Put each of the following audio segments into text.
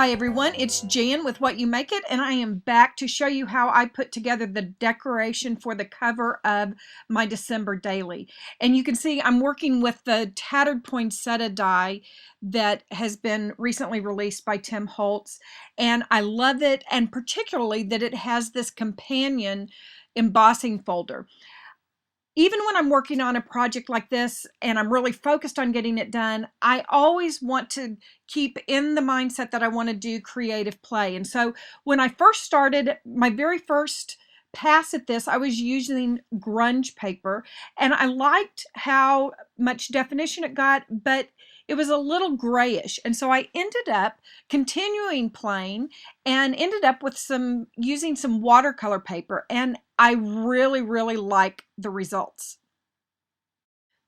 Hi everyone, it's Jan with What You Make It, and I am back to show you how I put together the decoration for the cover of my December daily. And you can see I'm working with the Tattered Poinsettia die that has been recently released by Holtz, and I love it, and particularly that it has this companion embossing folder. Even when I'm working on a project like this and I'm really focused on getting it done, I always want to keep in the mindset that I want to do creative play. And so when I first started, my very first pass at this, I was using grunge paper, and I liked how much definition it got, but it was a little grayish. And so I ended up continuing playing and ended up with using some watercolor paper, and I really like the results.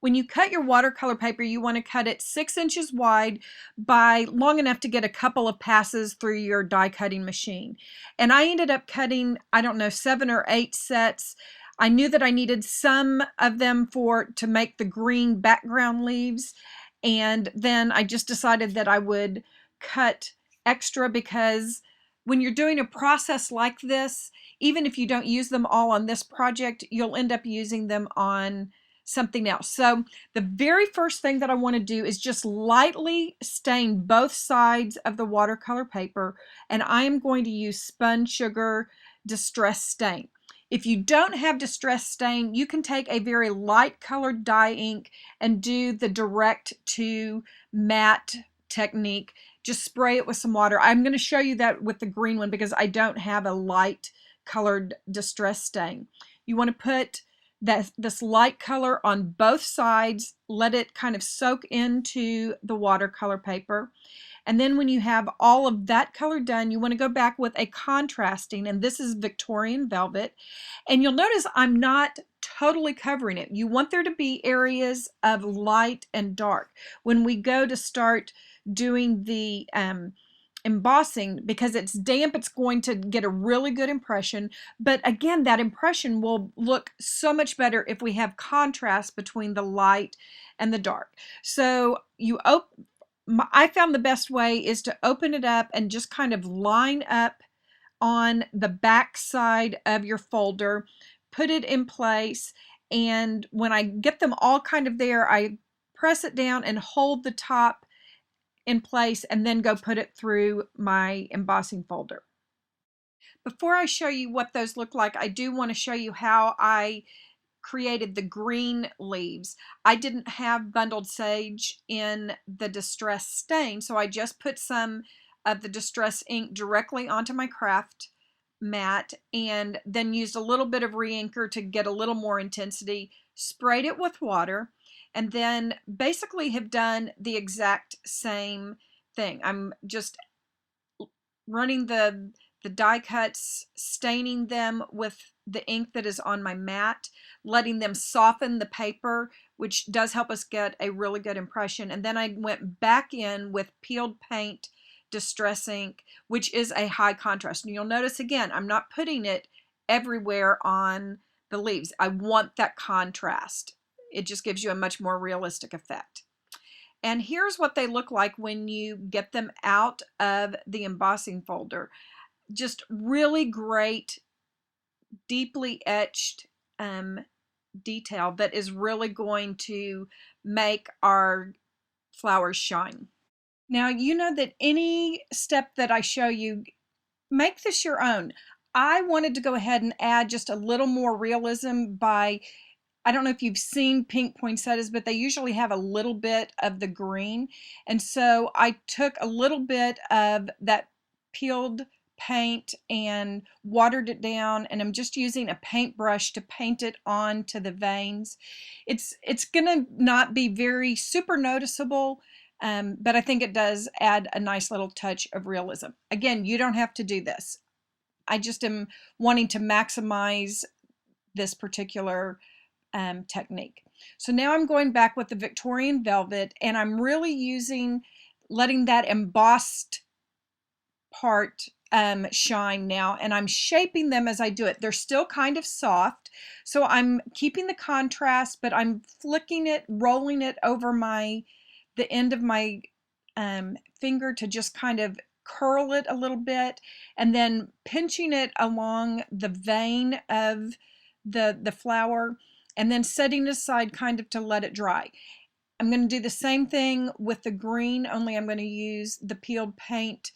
When you cut your watercolor paper, you want to cut it 6 inches wide by long enough to get a couple of passes through your die cutting machine. And I ended up cutting, I don't know, 7 or 8 sets. I knew that I needed some of them to make the green background leaves, and then I just decided that I would cut extra because when you're doing a process like this, even if you don't use them all on this project, you'll end up using them on something else. So the very first thing that I want to do is just lightly stain both sides of the watercolor paper, and I am going to use Spun Sugar Distress Stain. If you don't have Distress Stain, you can take a very light colored dye ink and do the direct to matte technique. Just spray it with some water. I'm going to show you that with the green one because I don't have a light colored Distress Stain. You want to put this light color on both sides, let it kind of soak into the watercolor paper. And then when you have all of that color done, you want to go back with a contrasting, and this is Victorian Velvet. And you'll notice I'm not totally covering it. You want there to be areas of light and dark. When we go to start doing the embossing, because it's damp, it's going to get a really good impression. But again, that impression will look so much better if we have contrast between the light and the dark. So I found the best way is to open it up and just kind of line up on the back side of your folder, put it in place, and when I get them all kind of there, I press it down and hold the top in place and then go put it through my embossing folder. Before I show you what those look like, I do want to show you how I created the green leaves. I didn't have bundled sage in the Distress Stain, so I just put some of the Distress ink directly onto my craft mat and then used a little bit of re-inker to get a little more intensity, sprayed it with water, and then basically have done the exact same thing. I'm just running the die cuts, staining them with the ink that is on my mat, letting them soften the paper, which does help us get a really good impression. And then I went back in with peeled paint Distress ink, which is a high contrast. And you'll notice again, I'm not putting it everywhere on the leaves. I want that contrast. It just gives you a much more realistic effect. And here's what they look like when you get them out of the embossing folder. Just really great, deeply etched detail that is really going to make our flowers shine. Now, you know that any step that I show you, make this your own. I wanted to go ahead and add just a little more realism by, I don't know if you've seen pink poinsettias, but they usually have a little bit of the green. And so I took a little bit of that peeled paint and watered it down, and I'm just using a paintbrush to paint it onto the veins. It's gonna not be very super noticeable, but I think it does add a nice little touch of realism. Again, you don't have to do this. I just am wanting to maximize this particular technique. So now I'm going back with the Victorian Velvet, and I'm really letting that embossed part shine now, and I'm shaping them as I do it. They're still kind of soft, so I'm keeping the contrast, but I'm flicking it, rolling it over the end of my finger to just kind of curl it a little bit, and then pinching it along the vein of the flower, and then setting it aside kind of to let it dry. I'm going to do the same thing with the green, only I'm going to use the peeled paint.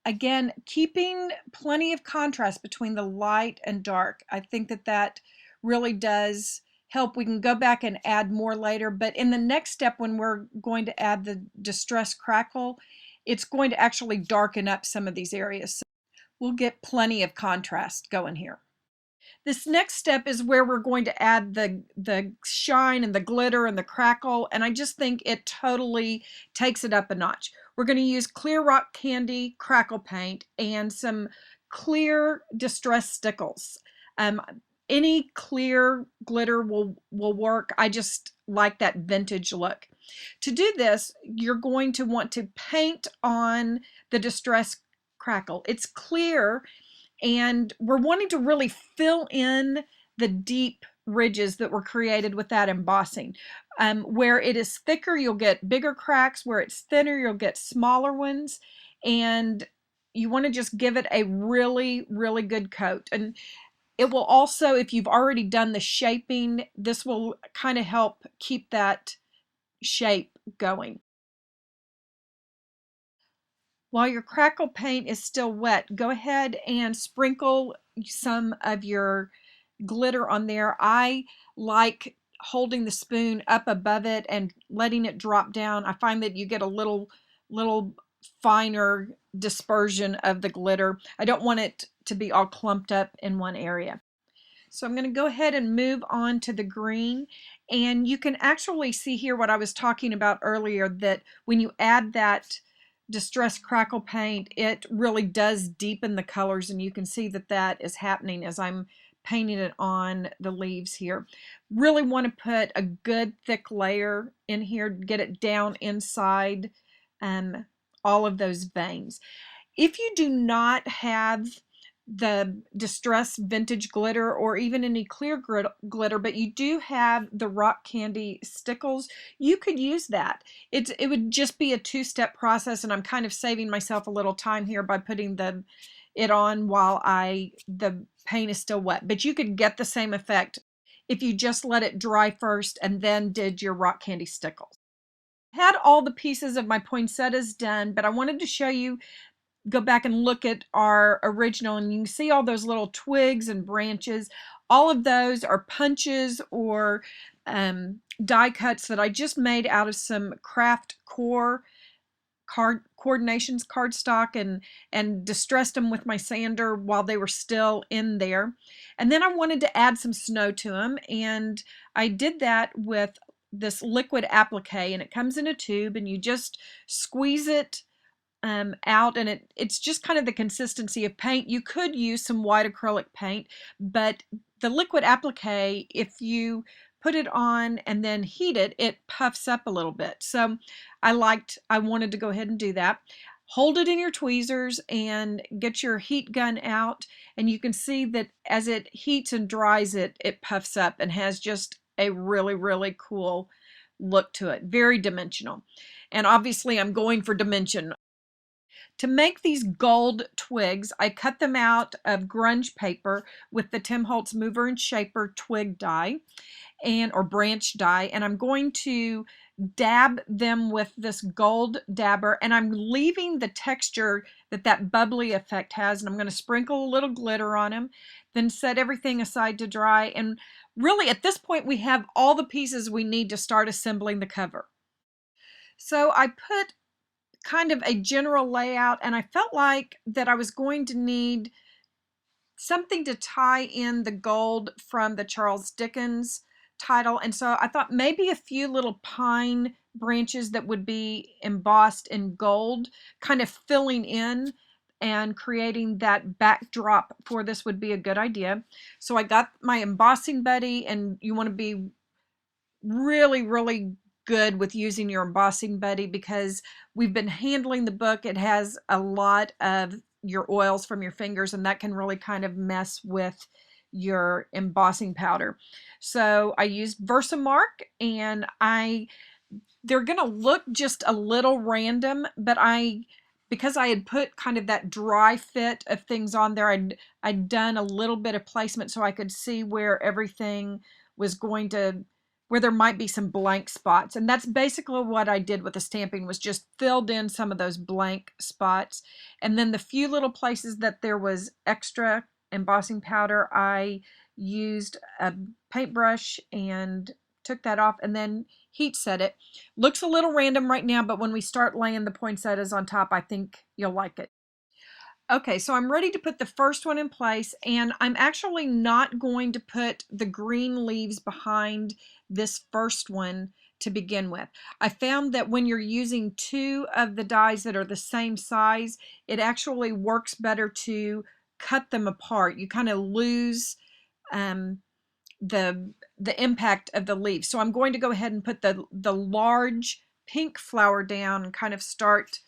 Again, keeping plenty of contrast between the light and dark. I think that that really does help. We can go back and add more later, but in the next step when we're going to add the Distress Crackle, it's going to actually darken up some of these areas. So we'll get plenty of contrast going here. This next step is where we're going to add the shine and the glitter and the crackle, and I just think it totally takes it up a notch. We're going to use clear rock candy crackle paint and some clear distress stickles. Any clear glitter will work. I just like that vintage look. To do this, you're going to want to paint on the distress crackle. It's clear, and we're wanting to really fill in the deep ridges that were created with that embossing. Where it is thicker, you'll get bigger cracks. Where it's thinner, you'll get smaller ones. And you want to just give it a really, really good coat. And it will also, if you've already done the shaping, this will kind of help keep that shape going. While your crackle paint is still wet, go ahead and sprinkle some of your glitter on there. I like holding the spoon up above it and letting it drop down. I find that you get a little finer dispersion of the glitter. I don't want it to be all clumped up in one area. So I'm going to go ahead and move on to the green, and you can actually see here what I was talking about earlier, that when you add that Distress Crackle Paint, it really does deepen the colors, and you can see that that is happening as I'm painting it on the leaves here. Really want to put a good thick layer in here, get it down inside all of those veins. If you do not have the Distress Vintage Glitter or even any clear glitter, but you do have the rock candy stickles, you could use that. It would just be a two-step process, and I'm kind of saving myself a little time here by putting it on while the paint is still wet. But you could get the same effect if you just let it dry first and then did your rock candy stickles. I had all the pieces of my poinsettas done, but I wanted to show you, go back and look at our original, and you can see all those little twigs and branches. All of those are punches or die cuts that I just made out of some craft core coordinations cardstock, and distressed them with my sander while they were still in there. And then I wanted to add some snow to them, and I did that with this liquid applique, and it comes in a tube, and you just squeeze it out, and it's just kind of the consistency of paint. You could use some white acrylic paint, but the liquid applique, if you put it on and then heat it, it puffs up a little bit. So I wanted to go ahead and do that. Hold it in your tweezers and get your heat gun out, and you can see that as it heats and dries, it puffs up and has just a really, really cool look to it. Very dimensional. And obviously I'm going for dimension. To make these gold twigs, I cut them out of grunge paper with the Tim Holtz Mover and Shaper twig die or branch die, and I'm going to dab them with this gold dabber, and I'm leaving the texture that bubbly effect has, and I'm going to sprinkle a little glitter on them, then set everything aside to dry. And really at this point we have all the pieces we need to start assembling the cover. So I put kind of a general layout, and I felt like that I was going to need something to tie in the gold from the Charles Dickens title, and so I thought maybe a few little pine branches that would be embossed in gold, kind of filling in and creating that backdrop for this would be a good idea. So I got my embossing buddy, and you want to be really, really good with using your embossing buddy, because we've been handling the book. It has a lot of your oils from your fingers, and that can really kind of mess with your embossing powder. So I used Versamark, and they're gonna look just a little random, but I because I had put kind of that dry fit of things on there, I'd done a little bit of placement so I could see where everything was going to, where there might be some blank spots. And that's basically what I did with the stamping, was just filled in some of those blank spots. And then the few little places that there was extra embossing powder, I used a paintbrush and took that off and then heat set it. Looks a little random right now, but when we start laying the poinsettias on top, I think you'll like it. Okay, so I'm ready to put the first one in place, and I'm actually not going to put the green leaves behind this first one to begin with. I found that when you're using two of the dies that are the same size, it actually works better to cut them apart. You kind of lose um, the impact of the leaves. So I'm going to go ahead and put the large pink flower down and kind of start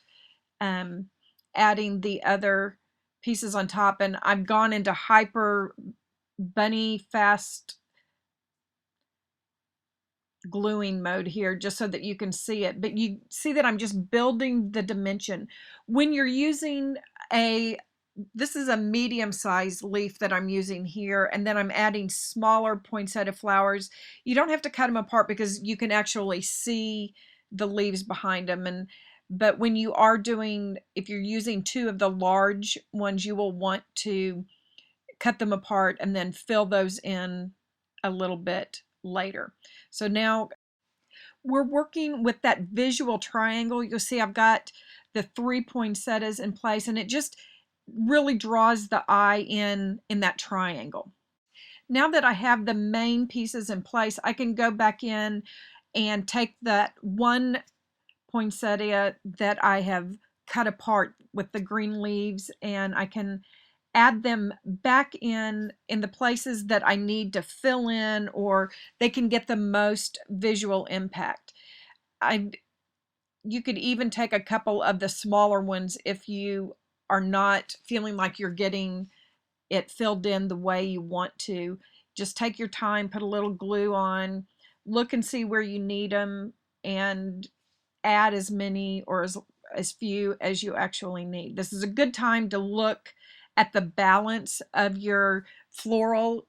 um, adding the other pieces on top. And I've gone into hyper bunny fast gluing mode here just so that you can see it. But you see that I'm just building the dimension. When you're using this is a medium-sized leaf that I'm using here, and then I'm adding smaller poinsettia flowers. You don't have to cut them apart because you can actually see the leaves behind them. But when you are doing, if you're using two of the large ones, you will want to cut them apart and then fill those in a little bit later. So now we're working with that visual triangle. You'll see I've got the 3 poinsettias in place, and it just really draws the eye in that triangle. Now that I have the main pieces in place, I can go back in and take that one poinsettia that I have cut apart with the green leaves, and I can add them back in the places that I need to fill in, or they can get the most visual impact. You could even take a couple of the smaller ones if you are not feeling like you're getting it filled in the way you want to. Just take your time, put a little glue on, look and see where you need them, and add as many or as few as you actually need. This is a good time to look at the balance of your floral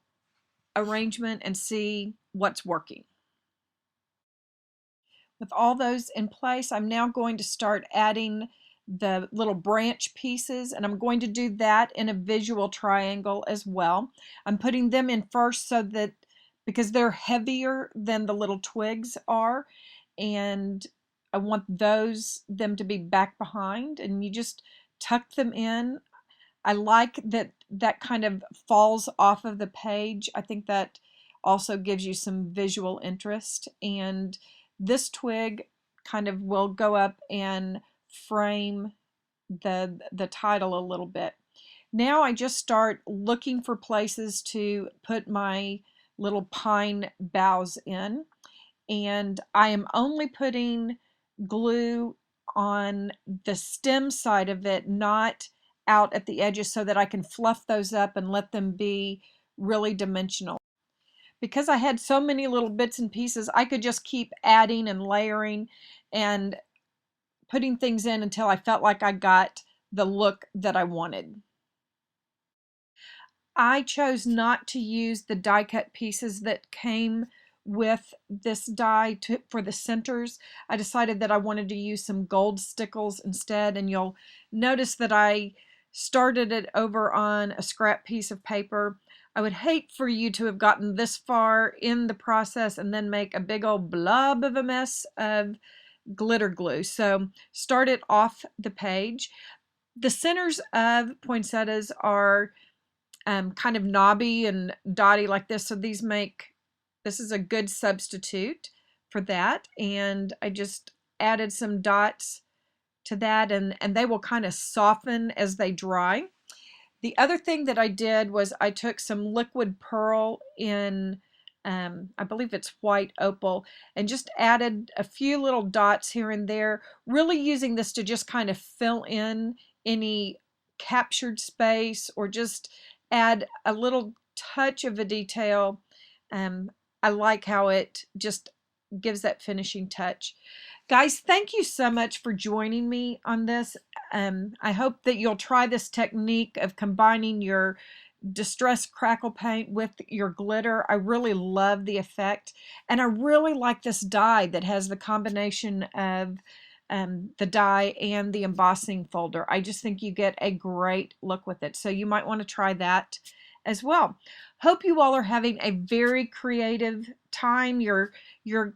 arrangement and see what's working. With all those in place, I'm now going to start adding the little branch pieces, and I'm going to do that in a visual triangle as well. I'm putting them in first so that, because they're heavier than the little twigs are, and I want them to be back behind, and you just tuck them in. I like that kind of falls off of the page. I think that also gives you some visual interest. And this twig kind of will go up and frame the title a little bit. Now I just start looking for places to put my little pine boughs in. And I am only putting glue on the stem side of it, not out at the edges, so that I can fluff those up and let them be really dimensional. Because I had so many little bits and pieces, I could just keep adding and layering and putting things in until I felt like I got the look that I wanted. I chose not to use the die cut pieces that came with this die for the centers. I decided that I wanted to use some gold stickles instead, and you'll notice that I started it over on a scrap piece of paper. I would hate for you to have gotten this far in the process and then make a big old blob of a mess of glitter glue. So start it off the page. The centers of poinsettias are kind of knobby and dotty like this, so this is a good substitute for that. And I just added some dots to that, and they will kind of soften as they dry. The other thing that I did was I took some liquid pearl in I believe it's white opal, and just added a few little dots here and there, really using this to just kind of fill in any captured space or just add a little touch of a detail. I like how it just gives that finishing touch. Guys, thank you so much for joining me on this. I hope that you'll try this technique of combining your Distress Crackle Paint with your glitter. I really love the effect, and I really like this die that has the combination of the die and the embossing folder. I just think you get a great look with it, so you might want to try that as well. Hope you all are having a very creative time. Your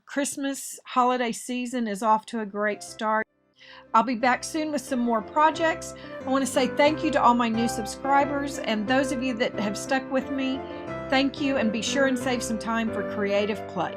Christmas holiday season is off to a great start. I'll be back soon with some more projects. I want to say thank you to all my new subscribers, and those of you that have stuck with me, thank you, and be sure and save some time for creative play.